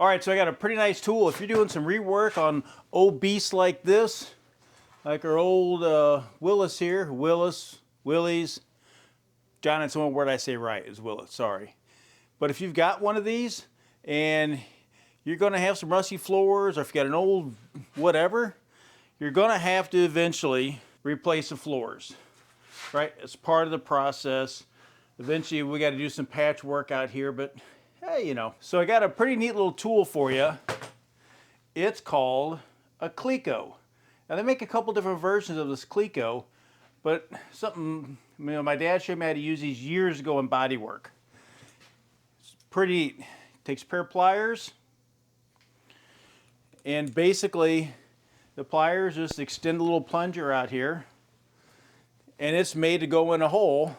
All right, so I got a pretty nice tool. If you're doing some rework on old beasts like this, like our old Willis here, Willys, John, it's the one word I say right is Willis, sorry. But if you've got one of these and you're gonna have some rusty floors, or if you got an old whatever, you're gonna have to eventually replace the floors, right? It's part of the process. Eventually we gotta do some patchwork out here, but hey, you know. So I got a pretty neat little tool for you. It's called a Cleco. Now they make a couple different versions of this Cleco, but something, you know, my dad showed me how to use these years ago in body work. It's pretty neat. Takes a pair of pliers, and basically the pliers just extend a little plunger out here, and it's made to go in a hole.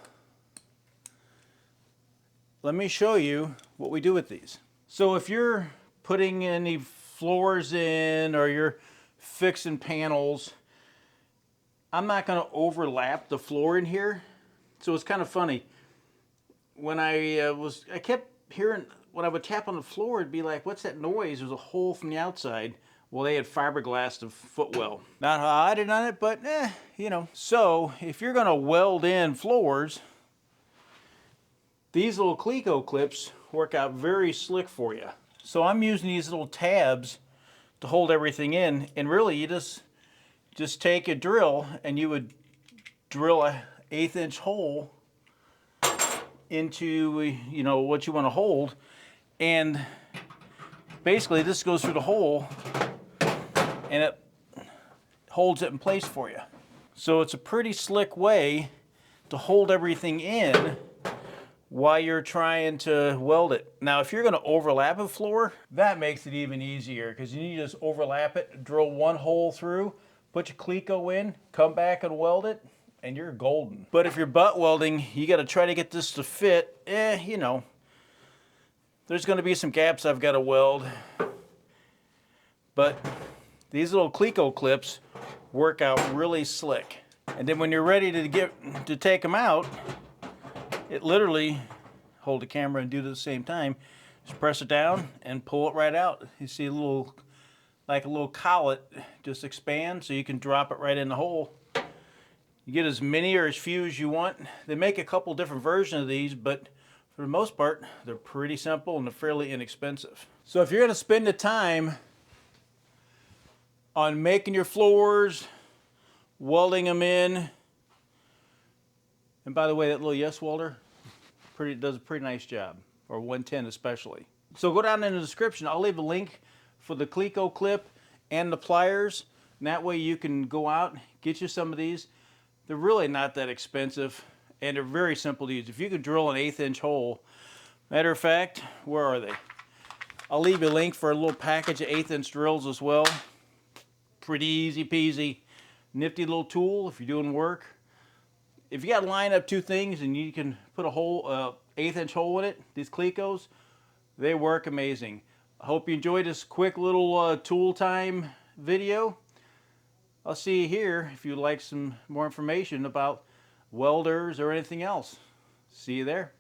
Let me show you what we do with these. So if you're putting any floors in or you're fixing panels, I'm not going to overlap the floor in here. So it's kind of funny. When I kept hearing, when I would tap on the floor, it'd be like, what's that noise? There's a hole from the outside. Well, they had fiberglass to footwell. Not how I did on it, but you know. So if you're going to weld in floors, these little Cleco clips work out very slick for you. So I'm using these little tabs to hold everything in, and really you just take a drill and you would drill a 1/8 inch hole into, you know, what you want to hold, and basically this goes through the hole and it holds it in place for you. So it's a pretty slick way to hold everything in while you're trying to weld it. Now, if you're going to overlap a floor, that makes it even easier, because you just overlap it, drill one hole through, put your Cleco in, come back and weld it, and you're golden. But if you're butt welding, you got to try to get this to fit. You know, there's going to be some gaps I've got to weld, but these little Cleco clips work out really slick. And then when you're ready to take them out, it literally, hold the camera and do it at the same time, just press it down and pull it right out. You see a little, like a little collet, just expand so you can drop it right in the hole. You get as many or as few as you want. They make a couple different versions of these, but for the most part, they're pretty simple and they're fairly inexpensive. So if you're gonna spend the time on making your floors, welding them in, and by the way, that little yes welder does a pretty nice job, or 110 especially. So go down in the description. I'll leave a link for the Cleco clip and the pliers, and that way you can go out, get you some of these. They're really not that expensive, and they're very simple to use. If you could drill an 1/8 inch hole, matter of fact, where are they? I'll leave you a link for a little package of 1/8 inch drills as well. Pretty easy peasy, nifty little tool if you're doing work. If you got to line up two things and you can put a hole, 1/8 inch hole in it, these Clecos, they work amazing. I hope you enjoyed this quick little tool time video. I'll see you here if you'd like some more information about welders or anything else. See you there.